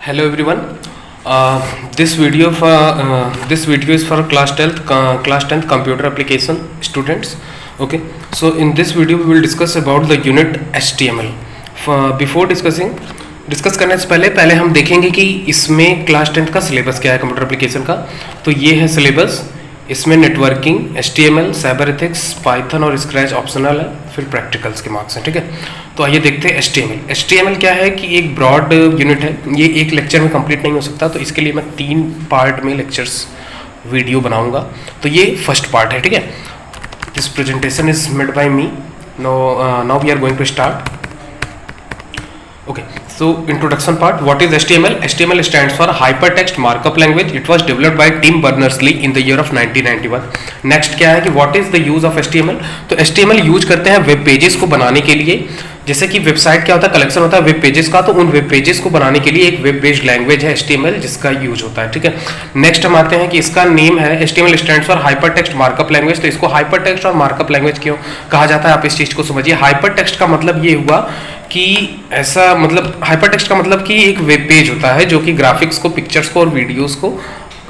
Hello everyone. This video is for class 10th computer application students. Okay. So in this video we will discuss about the unit HTML. Before discuss करने से पहले हम देखेंगे कि इसमें class 10th का syllabus क्या है कंप्यूटर एप्लीकेशन का. तो ये है सिलेबस. इसमें networking, HTML, cyber ethics, Python और स्क्रैच ऑप्शनल है, फिर प्रैक्टिकल्स के मार्क्स हैं. ठीक है. तो आइए देखते हैं HTML क्या है कि एक ब्रॉड यूनिट है. ये एक लेक्चर में कंप्लीट नहीं हो सकता, तो इसके लिए मैं 3 पार्ट में लेक्चर्स वीडियो बनाऊंगा. तो ये फर्स्ट पार्ट है. ठीक है. This presentation is made by me. Now we are going to start. Okay, so introduction part. What is HTML? HTML stands for Hypertext Markup Language. It was developed by Tim Berners-Lee in the year of 1991. Next क्या है कि what is the use of HTML? तो HTML use करते हैं web pages को बनाने के लिए. जैसे कि वेबसाइट क्या होता है, कलेक्शन होता है वेब पेजेस का, तो उन वेब पेजेस को बनाने के लिए एक वेब बेस्ड लैंग्वेज है HTML जिसका यूज होता है. ठीक है. नेक्स्ट हम आते हैं कि इसका नेम है HTML stands for hypertext markup language. तो इसको हाइपरटेक्स्ट और मार्कअप लैंग्वेज क्यों कहा जाता है, आप इस चीज को समझिए. हाइपरटेक्स्ट का मतलब ये हुआ कि ऐसा मतलब हाइपरटेक्स्ट का मतलब कि एक वेब पेज होता है जो कि ग्राफिक्स को, पिक्चर्स को और वीडियोस को,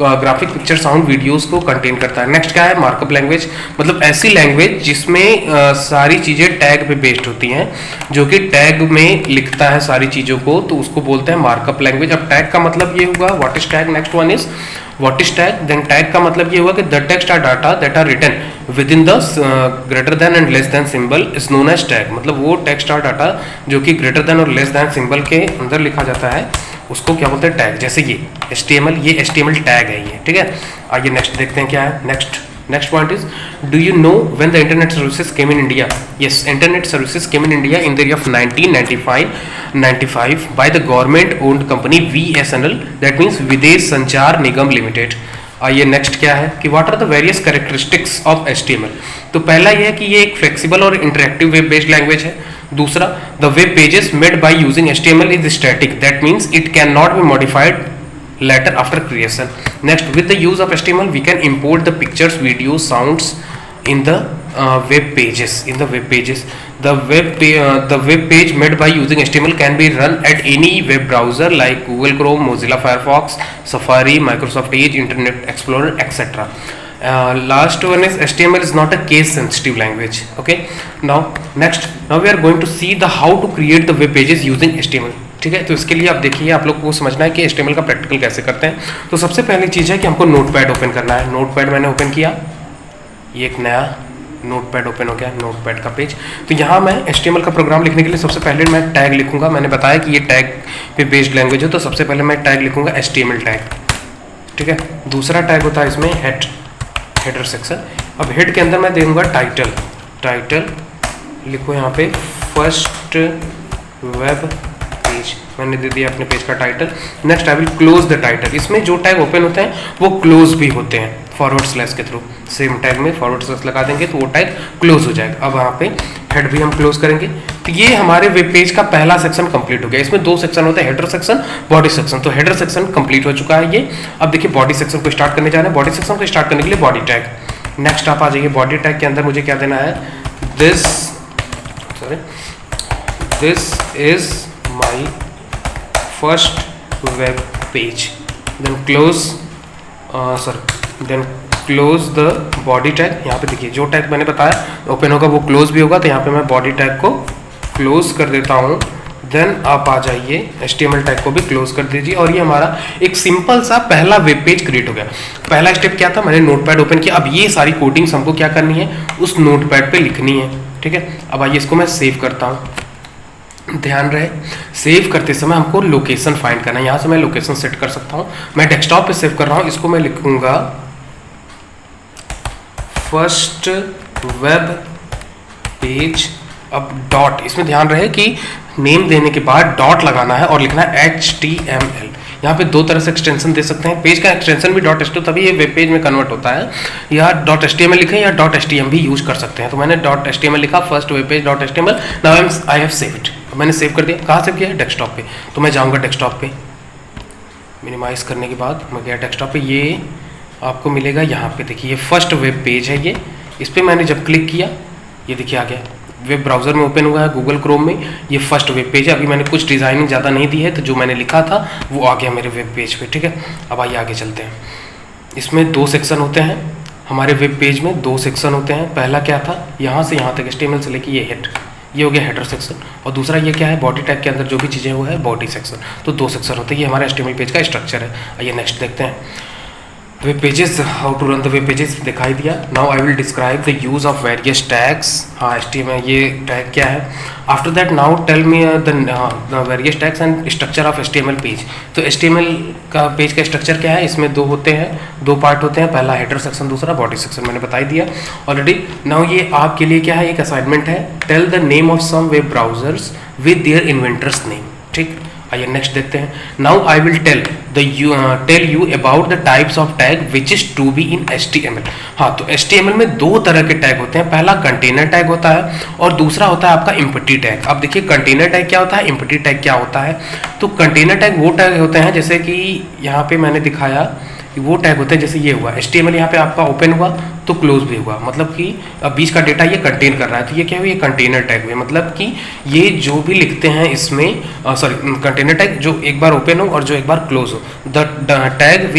ग्राफिक, पिक्चर, साउंड, वीडियोस को कंटेन करता है. नेक्स्ट क्या है, मार्कअप लैंग्वेज. मतलब ऐसी लैंग्वेज जिसमें सारी चीज़ें टैग पे बेस्ड होती हैं, जो कि टैग में लिखता है सारी चीज़ों को, तो उसको बोलते हैं मार्कअप लैंग्वेज. अब टैग का मतलब ये हुआ what is tag. Next one is what is tag. Then tag का मतलब ये हुआ कि the text or data that are written within the greater than and less than symbol is known as tag. मतलब वो text or data जो कि greater than और लेस देन सिंबल के अंदर लिखा जाता है, उसको क्या बोलते हैं, टैग. जैसे ये HTML टैग है ये. ठीक है. आइए नेक्स्ट देखते हैं क्या है. Next point is, do you know when the internet services came in India. Yes, internet services came in India in the year of 1995 by the government owned company VSNL, that means Videsh Sanchar Nigam limited. आइए next क्या है कि what are the various characteristics of HTML. तो पहला ये है कि ये एक फ्लेक्सिबल और इंटरैक्टिव वेब बेस्ड लैंग्वेज है. दूसरा, the web pages made by using HTML is static, that means it can not be modified later after creation. Next, with the use of HTML we can import the pictures, videos, sounds in the web pages. The web page made by using HTML can be run at any web browser like Google Chrome, Mozilla Firefox, Safari, Microsoft Edge, Internet Explorer, etc. Last one is HTML is not a case sensitive language. Okay. Now we are going to see the how to create the web pages using HTML. ठीक है. तो इसके लिए आप देखिए, आप लोग को समझना है कि HTML का प्रैक्टिकल कैसे करते हैं. तो सबसे पहली चीज़ है कि हमको नोटपैड ओपन करना है. नोटपैड मैंने ओपन किया, ये एक नया नोटपैड ओपन हो गया, नोटपैड का पेज. तो यहाँ मैं HTML का प्रोग्राम लिखने के लिए सबसे पहले मैं टैग लिखूंगा. मैंने बताया कि ये टैग पे बेस्ड लैंग्वेज है, तो सबसे पहले मैं टैग लिखूंगा HTML टैग. ठीक है. दूसरा टैग होता है इसमें हेडर सेक्शन. अब हेड के अंदर मैं दूंगा टाइटल लिखो यहाँ पे फर्स्ट वेब पेज. मैंने दे दिया अपने पेज का title. Next I will close the title. इसमें जो टैग ओपन होते हैं वो क्लोज भी होते हैं फॉरवर्ड स्लैश के थ्रू. सेम टैग में फॉरवर्ड स्लैश लगा देंगे तो वो टैग क्लोज हो जाएगा. अब यहाँ पे हेड भी हम क्लोज करेंगे. तो ये हमारे वेब पेज का पहला सेक्शन कंप्लीट हो गया. इसमें 2 सेक्शन होते हैं, हेडर सेक्शन, बॉडी सेक्शन. तो हेडर सेक्शन कंप्लीट हो चुका है ये. अब देखिए बॉडी सेक्शन को स्टार्ट करने जा रहे हैं. बॉडी सेक्शन को स्टार्ट करने के लिए बॉडी टैग. नेक्स्ट आप आ जाइए. बॉडी टैग के अंदर मुझे क्या देना है, this is my first web page. Then close the body tag. यहाँ पे देखिए जो टैग मैंने बताया ओपन होगा वो क्लोज भी होगा, तो यहाँ पे मैं बॉडी टैग को क्लोज कर देता हूँ. देन आप आ जाइए HTML टैग को भी क्लोज कर दीजिए. और ये हमारा एक सिंपल सा पहला वेब पेज क्रिएट हो गया. पहला स्टेप क्या था, मैंने नोटपैड ओपन किया. अब ये सारी कोडिंग्स हमको क्या करनी है, उस नोटपैड पे लिखनी है. ठीक है. अब आइए इसको मैं सेव करता हूँ. ध्यान रहे, सेव करते समय हमको लोकेशन फाइंड करना है. यहाँ से मैं लोकेशन सेट कर सकता हूँ. मैं डेस्कटॉप पे सेव कर रहा हूँ. इसको मैं लिखूंगा फर्स्ट वेब पेज. अब डॉट, इसमें ध्यान रहे कि नेम देने के बाद डॉट लगाना है और लिखना है HTML. यहाँ पे 2 तरह से एक्सटेंशन दे सकते हैं. पेज का एक्सटेंशन भी .html, तभी ये वेब पेज में कन्वर्ट होता है. या .html लिखें या .htm भी यूज कर सकते हैं. तो मैंने .html लिखा, first web page .html. Now I have saved. मैंने सेव कर दिया. कहाँ सेव किया है, डेस्कटॉप पे. तो मैं जाऊँगा डेस्कटॉप पे. मिनिमाइज करने के बाद मैं गया डेस्कटॉप पे. ये आपको मिलेगा यहाँ पे. देखिए ये फर्स्ट वेब पेज है ये. इस पर मैंने जब क्लिक किया ये देखिए आ गया. वेब ब्राउज़र में ओपन हुआ है गूगल क्रोम में, ये फर्स्ट वेब पेज है। अभी मैंने कुछ डिज़ाइनिंग ज़्यादा नहीं दी है, तो जो मैंने लिखा था वो आ गया मेरे वेब पेज पे, ठीक है। अब आइए आगे चलते हैं। इसमें 2 सेक्शन होते हैं हमारे वेब पेज में, 2 सेक्शन होते हैं। पहला क्या था, यहाँ से यहाँ तक HTML से लेके ये हेड, ये हो गया हेडर सेक्शन, और दूसरा ये क्या है, बॉडी टैग के अंदर जो भी चीज़ें वो है बॉडी सेक्शन। तो 2 सेक्शन होते हैं, ये हमारा HTML पेज का स्ट्रक्चर है। आइए नेक्स्ट देखते हैं। Web pages, how to run the web pages दिखाई दिया। Now I will describe the use of various tags. हाँ, HTML ये टैग क्या है। After that now tell me the various tags and structure of HTML page. तो HTML का page का structure क्या है, इसमें 2 होते हैं, 2 पार्ट होते हैं। पहला हेडर सेक्शन, दूसरा बॉडी सेक्शन, मैंने बता ही दिया ऑलरेडी। नाउ ये आपके लिए क्या है, एक असाइनमेंट है। Tell the name of some web browsers with their inventors name, ठीक। आइए नेक्स्ट देखते हैं। Now I will tell you about the types of tag which is to be in HTML। हाँ, तो HTML में 2 तरह के टैग होते हैं। पहला कंटेनर टैग होता है और दूसरा होता है आपका एम्प्टी टैग। अब देखिए कंटेनर टैग क्या होता है, एम्प्टी टैग क्या होता है। तो कंटेनर टैग वो टैग होते हैं, जैसे कि यहाँ पे मैंने दिखाया, वो टैग होते हैं जैसे ये हुआ HTML, यहाँ पे आपका ओपन हुआ तो क्लोज भी हुआ, मतलब कि बीच का डेटा ये कंटेन कर रहा है, तो ये क्या हुआ, ये कंटेनर टैग हुए। मतलब कि ये जो भी लिखते हैं इसमें, सॉरी, कंटेनर टैग जो एक बार ओपन हो और जो एक बार क्लोज हो। The tag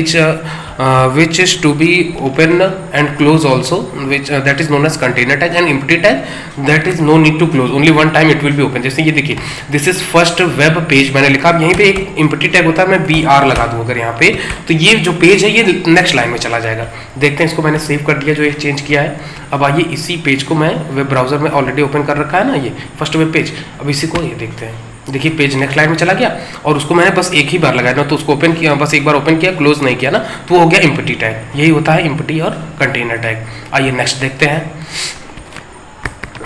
which is to be open and close also, which that is known as container tag, and empty tag that is no need to close, only one time it will be open। जैसे ये देखिए, this is first web page मैंने लिखा। अब यहीं पे एक empty tag होता है, मैं BR लगा दूँ अगर यहाँ पे, तो ये जो पेज है ये नेक्स्ट लाइन में चला जाएगा। देखते हैं, इसको मैंने सेव कर दिया जो ये चेंज किया है। अब आइए इसी पेज को मैं वेब ब्राउजर में ऑलरेडी ओपन कर रखा है ना, ये फर्स्ट वेब पेज। अब इसी को ये देखते हैं, देखिए पेज नेक्स्ट लाइन में चला गया, और उसको मैंने बस एक ही बार लगाया ना, तो उसको ओपन किया, बस एक बार ओपन किया, क्लोज नहीं किया ना, तो वो हो गया एम्प्टी टैग। यही होता है एम्प्टी और कंटेनर टैग। आइए नेक्स्ट देखते हैं।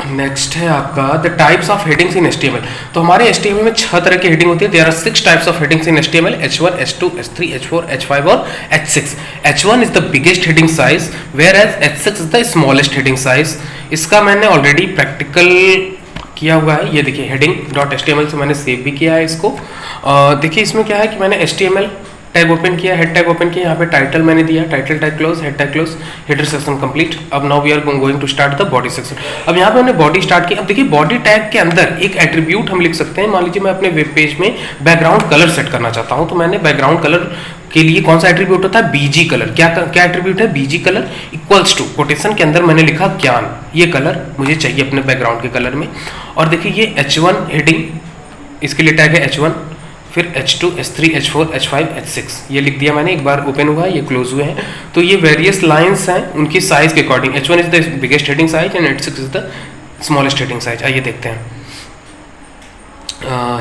नेक्स्ट है आपका the types of headings in HTML। तो हमारे HTML में 6 तरह की हेडिंग होती है। There are 6 types of headings in HTML, H1, H2, H3, H4, H5 और H6। H1 is the biggest heading size, whereas H6 is the smallest heading size. इसका मैंने ऑलरेडी प्रैक्टिकल किया हुआ है, ये देखिए heading.html से मैंने सेव भी किया है इसको। देखिए इसमें क्या है कि मैंने HTML टैग ओपन किया, हेड टैग ओपन किया, यहाँ पे टाइटल मैंने दिया, title tag close, head tag close, header section complete. अब now we are going to start the body section. अब यहाँ पे मैंने बॉडी स्टार्ट की। अब देखिए बॉडी टैग के अंदर एक एट्रीब्यूट हम लिख सकते हैं। मान लीजिए मैं अपने वेब पेज में बैकग्राउंड कलर सेट करना चाहता हूँ, तो मैंने बैकग्राउंड कलर के लिए कौन सा एट्रीब्यूट होता है, BG कलर। क्या एट्रीब्यूट है, BG colour equals to, quotation के अंदर मैंने लिखा ज्ञान, ये कलर मुझे चाहिए अपने बैकग्राउंड के कलर में। और देखिए ये H1 हेडिंग, इसके लिए टैग है H1, फिर H2, H3, H4, H5, H6 ये लिख दिया मैंने। एक बार ओपन हुआ है, ये क्लोज हुए हैं। तो ये वेरियस लाइंस हैं, उनकी साइज के according. H1 is the biggest heading size and H6 is the smallest heading size. आइए देखते हैं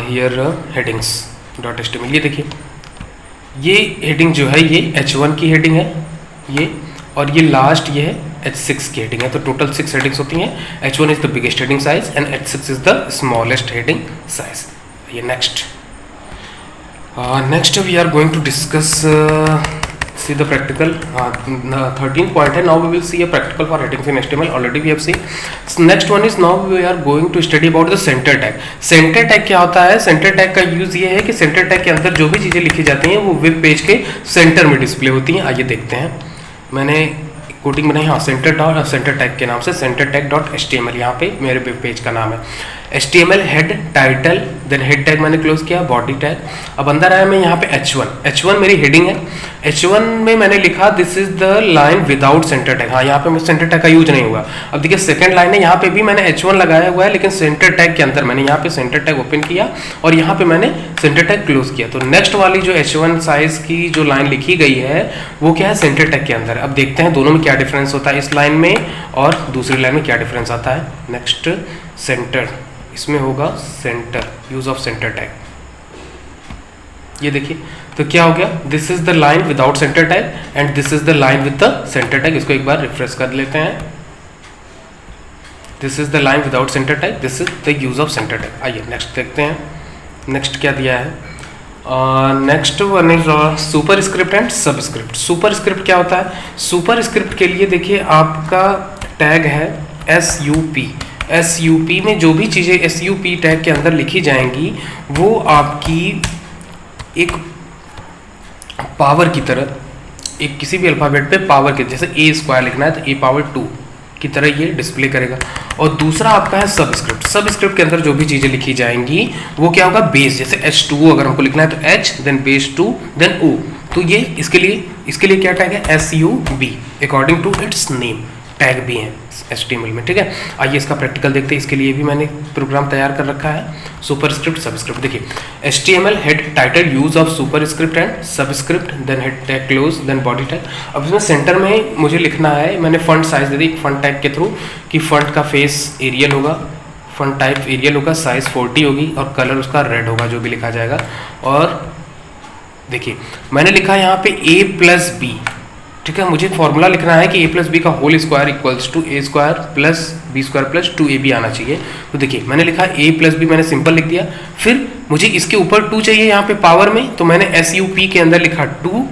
हियर हेडिंग्स डॉट HTML। ये देखिए ये हेडिंग जो है ये H1 की हेडिंग है ये, और ये लास्ट ये है H6 की हेडिंग है। तो टोटल 6 हेडिंग्स होती हैं। H1 is the biggest heading size and H6 is the smallest heading size. ये next next we are going to discuss see the practical 13 point है। now we will see a practical for headings in HTML, already we have seen। next one is now we are going to study about the center tag। center tag क्या होता है, center tag का use ये है कि center tag के अंदर जो भी चीज़ें लिखी जाती हैं वो वेब पेज के सेंटर में डिस्प्ले होती हैं। आइए देखते हैं, मैंने कोडिंग बनाई, हाँ, सेंटर टैग के नाम से, सेंटर टैग डॉट HTML यहाँ पे मेरे वेब पेज का नाम है। HTML head title, then head tag मैंने क्लोज किया, बॉडी टैग। अब अंदर आया मैं यहाँ पे H1 मेरी हेडिंग है। H1 में मैंने लिखा this is the line without centre tag. हाँ, यहाँ पे सेंटर टैग का यूज नहीं हुआ। अब देखिए सेकंड लाइन है, यहाँ पे भी मैंने H1 लगाया हुआ है, लेकिन सेंटर टैग के अंदर मैंने यहाँ पे सेंटर टैग ओपन किया और यहाँ पे मैंने सेंटर टैग क्लोज किया। तो नेक्स्ट वाली जो H1 साइज की जो लाइन लिखी गई है वो क्या है, सेंटर टैग के अंदर। अब देखते हैं दोनों में क्या डिफरेंस होता है, इस लाइन में और दूसरी लाइन में क्या डिफरेंस आता है। नेक्स्ट सेंटर, इसमें होगा centre, use of centre tag. ये देखिए तो क्या हो गया, this is the line without centre tag and this is the line with the centre tag. इसको एक बार रिफ्रेश कर लेते हैं। This is the line without centre tag, this is the use of centre tag. आइए next देखते हैं, next क्या दिया है। Next one is super script and सब स्क्रिप्ट। सुपर स्क्रिप्ट क्या होता है, सुपर स्क्रिप्ट के लिए देखिए आपका टैग है SUP। SUP में जो भी चीज़ें SUP टैग के अंदर लिखी जाएंगी वो आपकी एक पावर की तरह, एक किसी भी अल्फ़ाबेट पे पावर के, जैसे A² लिखना है तो A⁴ की की तरह ये डिस्प्ले करेगा। और दूसरा आपका है सबस्क्रिप्ट। सबस्क्रिप्ट के अंदर जो भी चीज़ें लिखी जाएंगी वो क्या होगा, बेस, जैसे H2O अगर हमको लिखना है तो H then base 2 then O, तो ये इसके लिए क्या टैग है, SUB according to its name tag भी हैं HTML में, ठीक है। आइए इसका प्रैक्टिकल देखते हैं। इसके लिए भी मैंने प्रोग्राम तैयार कर रखा है, सुपरस्क्रिप्ट सबस्क्रिप्ट। देखिए HTML head title use of superscript and subscript then head tag close then body tag. अब इसमें सेंटर में मुझे लिखना है, मैंने फंट साइज दे दी फंट टैग के थ्रू कि फंट का फेस एरियल होगा, फंट टाइप एरियल होगा, साइज 40 होगी और कलर उसका रेड होगा जो भी लिखा जाएगा। और देखिए मैंने लिखा है यहाँ पे A+B, ठीक है। मुझे फॉर्मूला लिखना है कि A+B का whole square equals to A square plus B square plus 2AB आना चाहिए। तो देखिए मैंने लिखा A+B, मैंने सिंपल लिख दिया। फिर मुझे इसके ऊपर 2 चाहिए यहाँ पे पावर में, तो मैंने SUP के अंदर लिखा 2,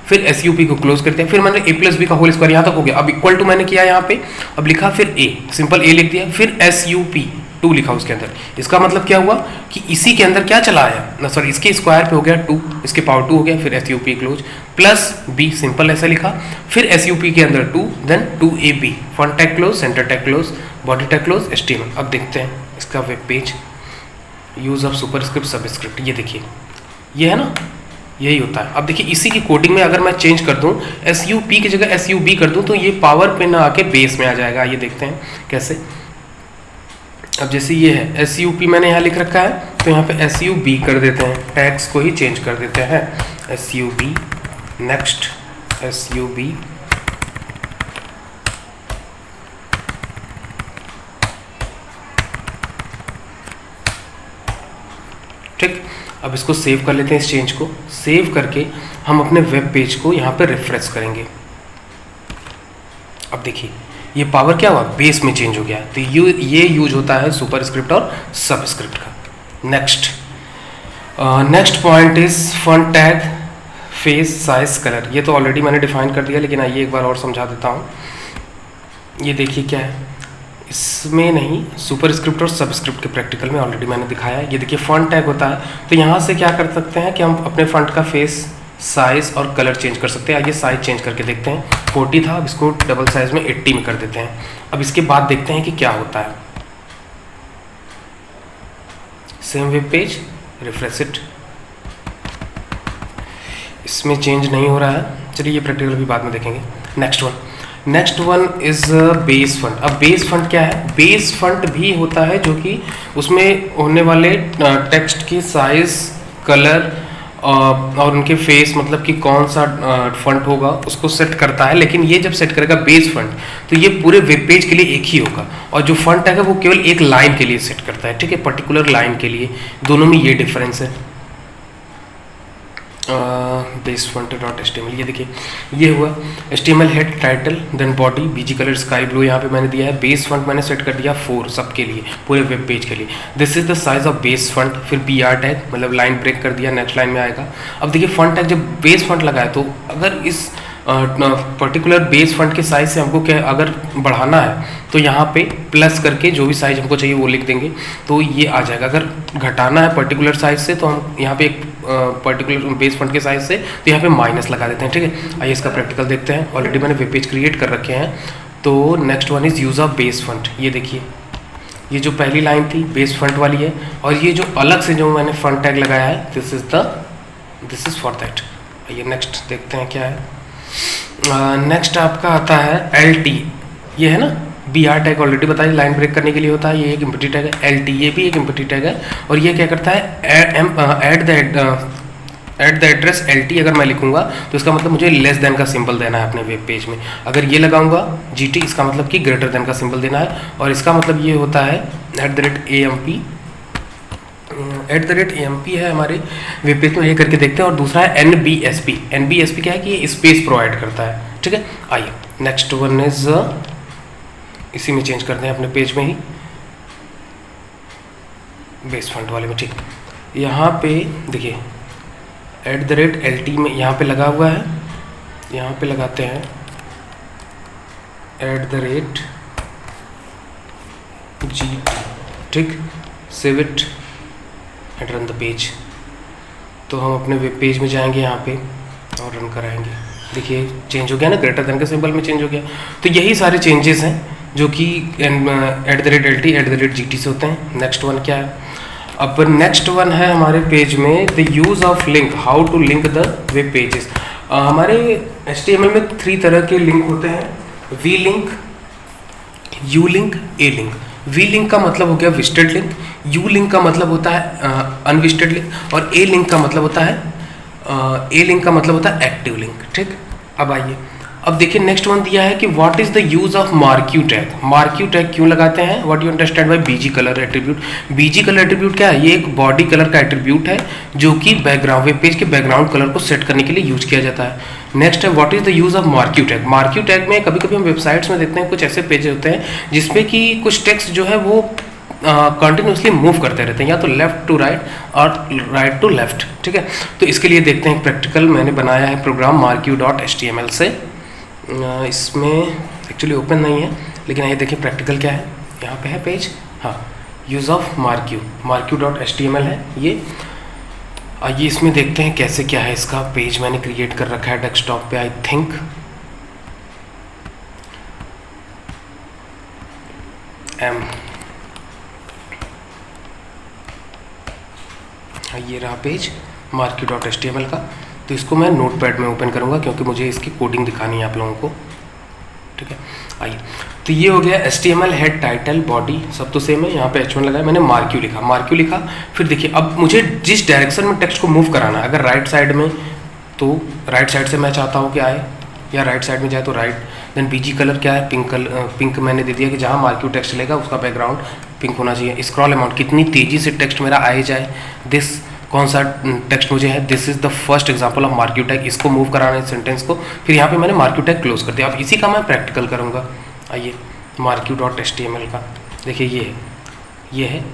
फिर SUP को क्लोज कर दिया, फिर मैंने A+B का होल स्क्वायर यहाँ तक हो गया। अब इक्वल टू मैंने किया यहाँ पे, अब लिखा फिर A, सिंपल A लिख दिया, फिर SUP 2 लिखा उसके अंदर। इसका मतलब क्या हुआ कि इसी के अंदर क्या चला आया, सॉरी इसके स्क्वायर पे हो गया 2, इसके पावर 2 हो गया, फिर SUP close plus B, simple ऐसा लिखा, फिर SUP के अंदर 2 then 2AB, front tag close, centre tag close, body tag close, HTML। अब देखते हैं इसका web page, use of superscript subscript. ये देखिए ये है ना, यही होता है। अब देखिए इसी की कोडिंग में अगर मैं चेंज कर दूं, SUP की जगह SUB कर दूं, तो ये पावर पे ना आके बेस में आ जाएगा। ये देखते हैं कैसे। अब जैसे ये है SUP मैंने यहाँ लिख रखा है, तो यहाँ पे SUB कर देते हैं, टैग्स को ही चेंज कर देते हैं। SUB नेक्स्ट SUB ठीक। अब इसको सेव कर लेते हैं, इस चेंज को सेव करके हम अपने वेब पेज को यहाँ पे रिफ्रेश करेंगे। अब देखिए ये पावर क्या हुआ, बेस में चेंज हो गया। तो ये यूज होता है सुपरस्क्रिप्ट और सबस्क्रिप्ट का। Next point is font tag face size colour. ये तो ऑलरेडी मैंने डिफाइन कर दिया, लेकिन आइए एक बार और समझा देता हूँ। ये देखिए क्या है, इसमें नहीं, सुपरस्क्रिप्ट और सबस्क्रिप्ट के प्रैक्टिकल में ऑलरेडी मैंने दिखाया है। ये देखिए फॉन्ट टैग होता है, तो यहाँ से क्या कर सकते हैं कि हम अपने फॉन्ट का फेस साइज और कलर चेंज कर सकते हैं। आइए साइज चेंज करके देखते हैं। 40 था, अब इसको डबल साइज में 80 में कर देते हैं। अब इसके बाद देखते हैं कि क्या होता है। Same web page, refresh it, इसमें चेंज नहीं हो रहा है। चलिए ये प्रैक्टिकल भी बाद में देखेंगे। Next one is base font. अब बेस फंट क्या है, बेस फंट भी होता है जो कि उसमें होने वाले टेक्स्ट की साइज, कलर और उनके फेस, मतलब कि कौन सा फंट होगा उसको सेट करता है। लेकिन ये जब सेट करेगा बेस फंट, तो ये पूरे वेब पेज के लिए एक ही होगा, और जो फंट है वो केवल एक लाइन के लिए सेट करता है, ठीक है, पर्टिकुलर लाइन के लिए। दोनों में ये डिफरेंस है। बेस फंट डॉट HTML, ये देखिए ये हुआ HTML head title then body, BG colour sky blue यहाँ पे मैंने दिया है। बेस फंट मैंने सेट कर दिया 4 सबके लिए, पूरे वेब पेज के लिए। This is the size of base font. फिर BR टैग, मतलब लाइन ब्रेक कर दिया, नेक्स्ट लाइन में आएगा। अब देखिए फंट टैग जब बेस फंट लगा है, तो अगर इस पर्टिकुलर बेस फंट के साइज से हमको क्या अगर बढ़ाना है, तो यहाँ पे प्लस करके जो भी साइज हमको चाहिए वो लिख देंगे, तो ये आ जाएगा। अगर घटाना है पर्टिकुलर साइज से, तो हम यहाँ पे एक पर्टिकुलर बेस फंट के साइज से, तो यहाँ पे माइनस लगा देते हैं, ठीक है। आइए इसका प्रैक्टिकल देखते हैं। ऑलरेडी मैंने वेब पेज क्रिएट कर रखे हैं। तो next one is use of base font. ये देखिए ये जो पहली लाइन थी बेस फंट वाली है, और ये जो अलग से जो मैंने फंट टैग लगाया है, दिस इज फॉर दैट। आइए नेक्स्ट देखते हैं क्या है। नेक्स्ट आपका आता है LT। ये है ना, BR टैग ऑलरेडी बताइए, लाइन ब्रेक करने के लिए होता है। ये एक इम्पटी टैग है। LT ये भी एक इम्पटी टैग है, और ये क्या करता है, एट द एड्रेस LT अगर मैं लिखूंगा, तो इसका मतलब मुझे लेस देन का सिंबल देना है अपने वेब पेज में। अगर ये लगाऊंगा GT, इसका मतलब कि ग्रेटर देन का सिंबल देना है, और इसका मतलब ये होता है @AMP। @AMP है हमारे वेब पेज में, ये करके देखते हैं। और दूसरा है NBSP। NBSP क्या है कि ये स्पेस प्रोवाइड करता है, ठीक है। आइए नेक्स्ट वन इज, इसी में चेंज करते हैं अपने पेज में ही, बेस फंट वाले में, ठीक। यहाँ पे देखिए @LT में यहाँ पे लगा हुआ है, यहाँ पे लगाते हैं @GT, ठीक। Save it and run the page. तो हम अपने वेब पेज में जाएंगे यहाँ पे और रन कराएंगे। देखिए चेंज हो गया ना, ग्रेटर देन के सिंबल में चेंज हो गया। तो यही सारे चेंजेस हैं जो कि @LT@GT से होते हैं। नेक्स्ट वन क्या है? अब नेक्स्ट वन है हमारे पेज में the use of link, how to link the web pages. हमारे HTML में 3 तरह के लिंक होते हैं, V link, U link, A link. V link का मतलब हो गया विजिटेड लिंक, यू लिंक का मतलब होता है अनविजिटेड लिंक, और ए लिंक का मतलब होता है एक्टिव लिंक। ठीक, अब आइए, अब देखिए नेक्स्ट वन दिया है कि what is the use of marquee tag. Marquee tag क्यों लगाते हैं? What you understand by BG colour attribute. BG colour attribute क्या है? ये एक बॉडी कलर का एट्रीब्यूट है जो कि बैकग्राउंड, वेब पेज के बैकग्राउंड कलर को सेट करने के लिए यूज किया जाता है। नेक्स्ट है what is the use of marquee tag. Marquee tag में कभी कभी हम वेबसाइट्स में देखते हैं कुछ ऐसे पेज होते हैं जिसमें कि कुछ टेक्स्ट जो है वो कंटिन्यूसली मूव करते रहते हैं, या तो लेफ्ट टू राइट और राइट टू लेफ्ट। ठीक है, तो इसके लिए देखते हैं प्रैक्टिकल मैंने बनाया है प्रोग्राम marquee.html से। इसमें एक्चुअली ओपन नहीं है, लेकिन ये देखिए प्रैक्टिकल क्या है, यहाँ पे है पेज। हाँ, यूज़ ऑफ marquee.html है ये। आइए इसमें देखते हैं कैसे क्या है। इसका पेज मैंने क्रिएट कर रखा है डेस्कटॉप पे, आई थिंक। ये रहा पेज marquee.html का। तो इसको मैं नोटपैड में ओपन करूँगा क्योंकि मुझे इसकी कोडिंग दिखानी है आप लोगों को। ठीक है, आइए, तो ये हो गया HTML, हेड, टाइटल, बॉडी सब तो सेम है। यहाँ पे H1 लगाया, मैंने मार्क्यू लिखा। फिर देखिए अब मुझे जिस डायरेक्शन में टेक्स्ट को मूव कराना है, अगर राइट साइड में तो राइट साइड से मैं चाहता हूँ कि आए, या राइट साइड में जाए तो राइट। देन बीजी कलर क्या है? पिंक मैंने दे दिया कि जहाँ मार्क्यू टेक्स्ट चलेगा उसका बैकग्राउंड पिंक होना चाहिए। स्क्रॉल अमाउंट, कितनी तेज़ी से टेक्स्ट मेरा आए जाए। दिस, कौन सा टेक्स्ट मुझे है? This is the first example of marquee tag. इसको मूव कराना है सेंटेंस को। फिर यहाँ पे मैंने मार्क्यू टैग क्लोज कर दिया। अब इसी का मैं प्रैक्टिकल करूँगा। आइए, marquee.html का देखिए ये है।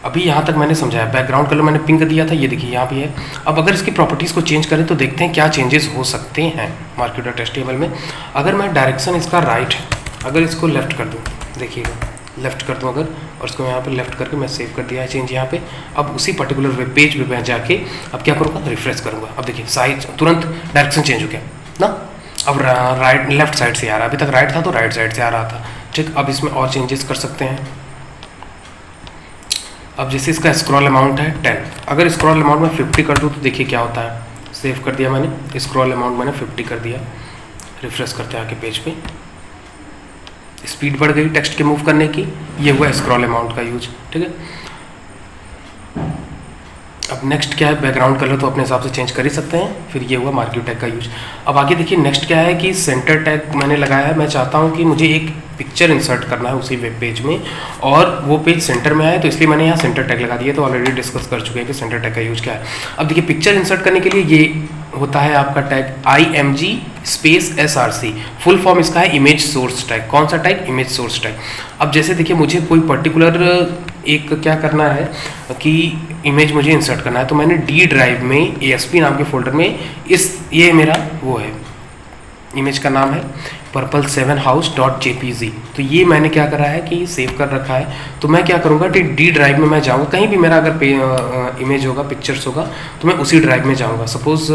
अभी यहाँ तक मैंने समझाया। बैकग्राउंड कलर मैंने पिंक दिया था, ये देखिए यहाँ भी है। अब अगर इसकी प्रॉपर्टीज़ को चेंज करें तो देखते हैं क्या चेंजेस हो सकते हैं marquee.html में। अगर मैं डायरेक्शन इसका राइट है, अगर इसको लेफ्ट कर दूँ, देखिएगा लेफ्ट कर दूँ अगर, और इसको यहाँ पे लेफ्ट करके मैं सेव कर दिया है चेंज यहाँ पे। अब उसी पर्टिकुलर वेब पेज पे मैं जाके अब क्या करूँगा? रिफ्रेश करूँगा। अब देखिए साइज तुरंत डायरेक्शन चेंज हो गया ना। अब राइट लेफ्ट साइड से आ रहा है, अभी तक राइट था तो राइट साइड से आ रहा था। ठीक, अब इसमें और चेंजेस कर सकते हैं। अब जैसे इसका स्क्रॉल अमाउंट है 10, अगर स्क्रॉल अमाउंट में 50 कर दूँ तो देखिए क्या होता है। सेव कर दिया मैंने, स्क्रॉल अमाउंट मैंने 50 कर दिया। रिफ्रेश करते हैं आके पेज पे, स्पीड बढ़ गई टेक्स्ट के मूव करने की। ये हुआ स्क्रॉल अमाउंट का यूज। ठीक है, अब नेक्स्ट क्या है? बैकग्राउंड कलर तो अपने हिसाब से चेंज कर ही सकते हैं। फिर ये हुआ मार्क्यू टैग का यूज। अब आगे देखिए नेक्स्ट क्या है कि सेंटर टैग मैंने लगाया है। मैं चाहता हूँ कि मुझे एक पिक्चर इंसर्ट करना है उसी वेब पेज में, और वो पेज सेंटर में आए, तो इसलिए मैंने यहाँ सेंटर टैग लगा दिया। तो ऑलरेडी डिस्कस कर चुके हैं कि सेंटर टैग का यूज क्या है। अब देखिए पिक्चर इंसर्ट करने के लिए ये होता है आपका tag IMG space SRC। Full form इसका है इमेज सोर्स टैग। कौन सा टैग? Image source tag. अब जैसे देखिए मुझे कोई पर्टिकुलर एक क्या करना है कि इमेज मुझे इंसर्ट करना है, तो मैंने डी ड्राइव में ASP नाम के फोल्डर में ये मेरा वो है, इमेज का नाम है purple7house.jpg। तो ये मैंने क्या करा है कि सेव कर रखा है। तो मैं क्या करूँगा कि डी ड्राइव में मैं जाऊँगा, कहीं भी मेरा अगर इमेज होगा, पिक्चर्स होगा, तो मैं उसी ड्राइव में जाऊँगा। Suppose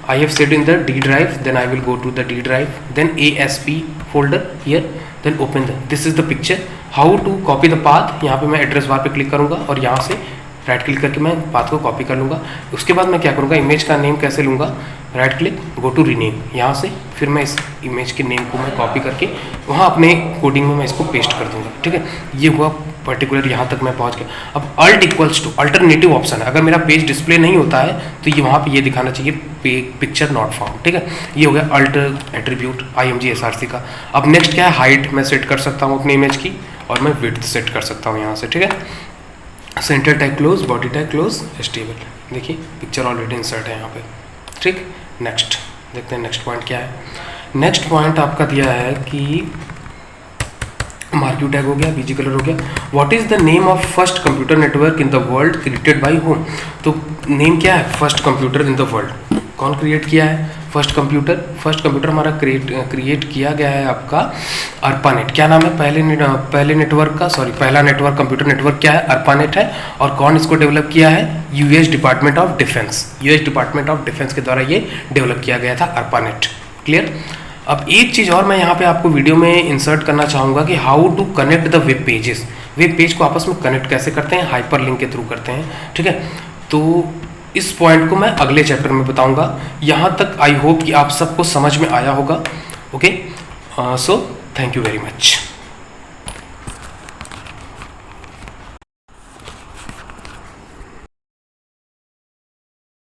I have saved in the D drive, then I will go to the D drive, then ASP folder here, then open this is the picture. How to copy the path, यहाँ पे मैं address bar पे click करूँगा और यहाँ से right click करके मैं पाथ को कॉपी कर लूँगा। उसके बाद मैं क्या करूँगा? इमेज का नेम कैसे लूँगा? Right click, go to rename, यहाँ से फिर मैं इस इमेज के नेम को मैं कॉपी करके वहाँ अपने कोडिंग में मैं इसको पेस्ट कर दूँगा। ठीक है, ये हुआ पर्टिकुलर, यहाँ तक मैं पहुँच गया। अब alt equals to alternative option है। अगर मेरा पेज डिस्प्ले नहीं होता है तो ये वहाँ पे ये दिखाना चाहिए पिक्चर नॉट फाउंड। ठीक है, ये हो गया अल्ट एट्रीब्यूट IMG SRC का। अब नेक्स्ट क्या है? हाइट मैं सेट कर सकता हूँ अपनी इमेज की, और मैं विड्थ सेट कर सकता हूँ यहाँ से। ठीक है, centre tag close, body tag close, HTML। देखिए पिक्चर ऑलरेडी इंसर्ट है यहाँ पे। ठीक, नेक्स्ट देखते हैं नेक्स्ट पॉइंट क्या है। नेक्स्ट पॉइंट आपका दिया है कि मार्क्यू टैग हो गया, बीजी कलर हो गया। What is the name of first computer network in the world created by home? तो नेम क्या है? First computer in the world. कौन क्रिएट किया है फर्स्ट कंप्यूटर हमारा क्रिएट किया गया है आपका ARPANET। क्या नाम है पहले नेटवर्क का? पहला नेटवर्क, कंप्यूटर नेटवर्क क्या है? ARPANET है। और कौन इसको डेवलप किया है? US department of defence. US department of defence के द्वारा ये डेवलप किया गया था ARPANET। क्लियर? अब एक चीज़ और मैं यहाँ पे आपको वीडियो में इंसर्ट करना चाहूँगा कि how to connect the web pages. Web page को आपस में कनेक्ट कैसे करते हैं, हाइपर लिंक के थ्रू करते हैं, ठीक है। तो इस पॉइंट को मैं अगले चैप्टर में बताऊँगा। यहाँ तक आई होप कि आप सबको समझ में आया होगा। Okay, so thank you very much.